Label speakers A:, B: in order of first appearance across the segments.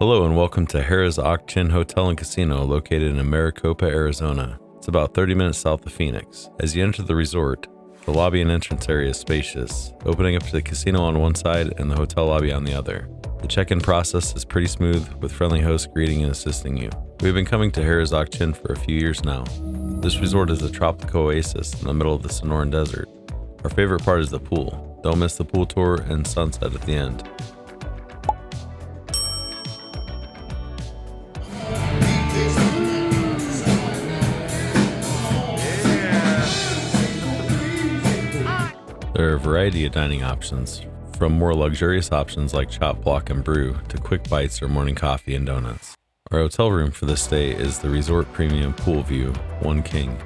A: Hello and welcome to Harrah's Ochin Hotel and Casino located in Maricopa, Arizona. It's about 30 minutes south of Phoenix. As you enter the resort, the lobby and entrance area is spacious, opening up to the casino on one side and the hotel lobby on the other. The check-in process is pretty smooth, with friendly hosts greeting and assisting you. We've been coming to Harrah's Ochin for a few years now. This resort is a tropical oasis in the middle of the Sonoran Desert. Our favorite part is the pool. Don't miss the pool tour and sunset at the end. There are a variety of dining options, from more luxurious options like Chop Block Brew to quick bites or morning coffee and donuts. Our hotel room for this stay is the Resort Premium Pool View, 1 King.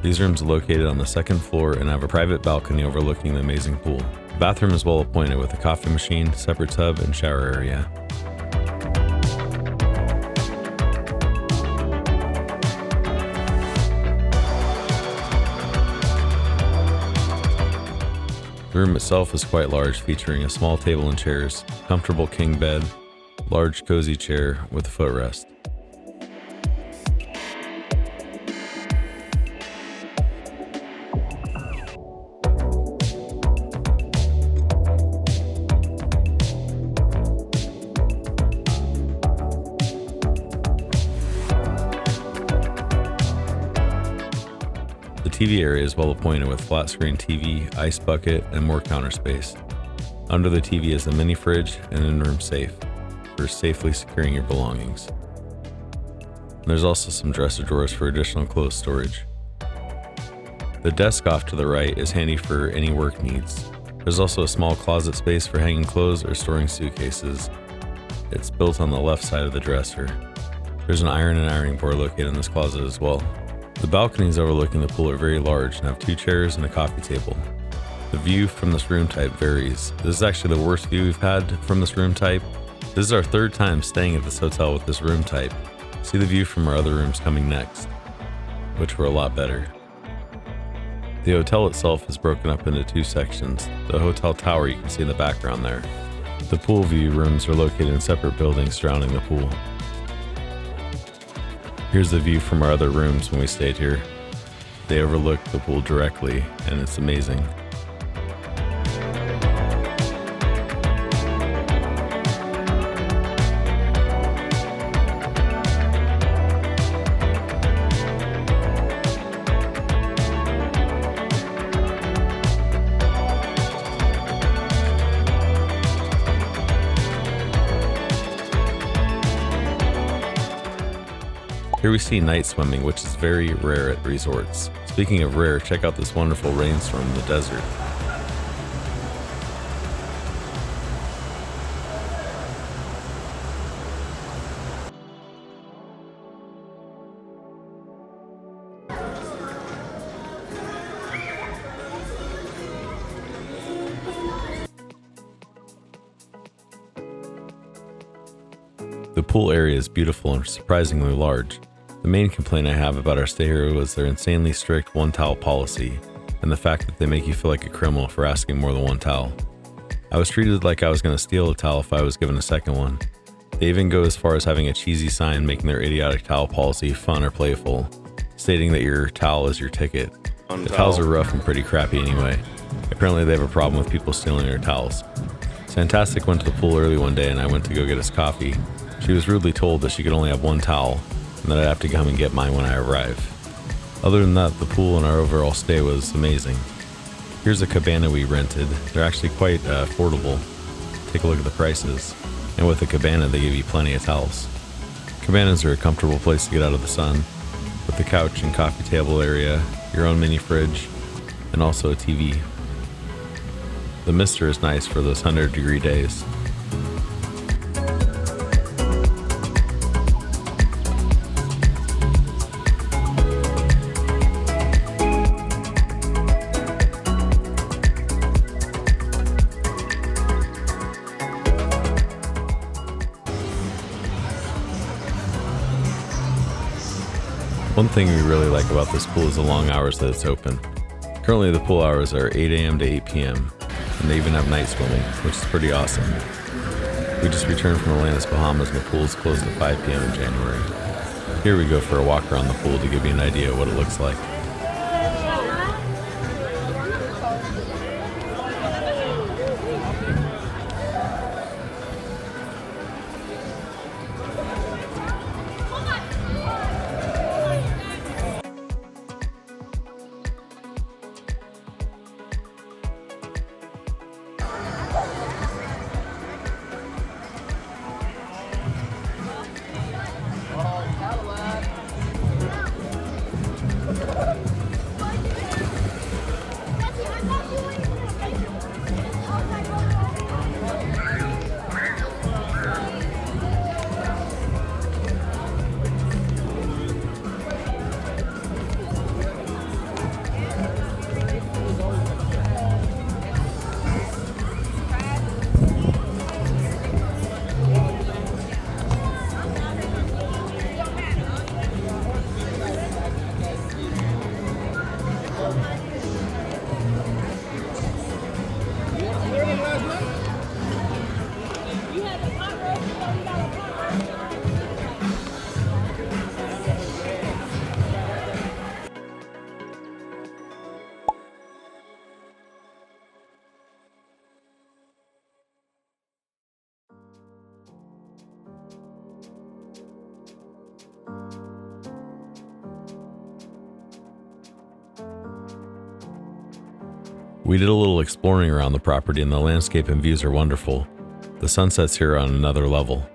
A: These rooms are located on the second floor and have a private balcony overlooking the amazing pool. The bathroom is well appointed with a coffee machine, separate tub, and shower area. The room itself is quite large, featuring a small table and chairs, comfortable king bed, large cozy chair with a footrest. The TV area is well appointed with flat screen TV, ice bucket, and more counter space. Under the TV is a mini fridge and an in-room safe for safely securing your belongings. And there's also some dresser drawers for additional clothes storage. The desk off to the right is handy for any work needs. There's also a small closet space for hanging clothes or storing suitcases. It's built on the left side of the dresser. There's an iron and ironing board located in this closet as well. The balconies overlooking the pool are very large and have 2 chairs and a coffee table. The view from this room type varies. This is actually the worst view we've had from this room type. This is our 3rd time staying at this hotel with this room type. See the view from our other rooms coming next, which were a lot better. The hotel itself is broken up into 2 sections. The hotel tower you can see in the background there. The pool view rooms are located in separate buildings surrounding the pool. Here's the view from our other rooms when we stayed here. They overlook the pool directly, and it's amazing. Here we see night swimming, which is very rare at resorts. Speaking of rare, check out this wonderful rainstorm in the desert. The pool area is beautiful and surprisingly large. The main complaint I have about our stay here was their insanely strict 1 towel policy and the fact that they make you feel like a criminal for asking more than 1 towel. I was treated like I was going to steal a towel if I was given a second one. They even go as far as having a cheesy sign making their idiotic towel policy fun or playful, stating that your towel is your ticket. The towels are rough and pretty crappy anyway. Apparently they have a problem with people stealing their towels. Fantastic went to the pool early one day and I went to go get us coffee. She was rudely told that she could only have 1 towel and that I'd have to come and get mine when I arrive. Other than that, the pool and our overall stay was amazing. Here's a cabana we rented. They're actually quite affordable. Take a look at the prices. And with the cabana, they give you plenty of towels. Cabanas are a comfortable place to get out of the sun, with the couch and coffee table area, your own mini fridge, and also a TV. The mister is nice for those 100-degree days. One thing we really like about this pool is the long hours that it's open. Currently the pool hours are 8 a.m. to 8 p.m. and they even have night swimming, which is pretty awesome. We just returned from Atlantis, Bahamas, and the pool's closed at 5 p.m. in January. Here we go for a walk around the pool to give you an idea of what it looks like. We did a little exploring around the property, and the landscape and views are wonderful. The sunsets here are on another level.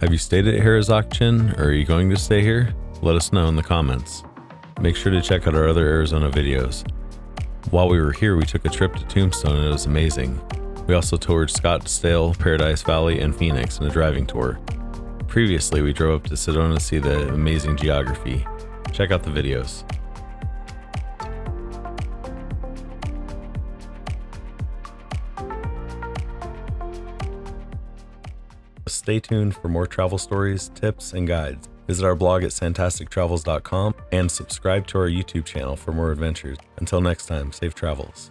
A: Have you stayed at Harrah's auction, or are you going to stay here? Let us know in the comments. Make sure to check out our other Arizona videos. While we were here, we took a trip to Tombstone and it was amazing. We also toured Scottsdale, Paradise Valley, and Phoenix in a driving tour. Previously, we drove up to Sedona to see the amazing geography. Check out the videos. Stay tuned for more travel stories, tips, and guides. Visit our blog at santastictravels.com and subscribe to our YouTube channel for more adventures. Until next time, safe travels.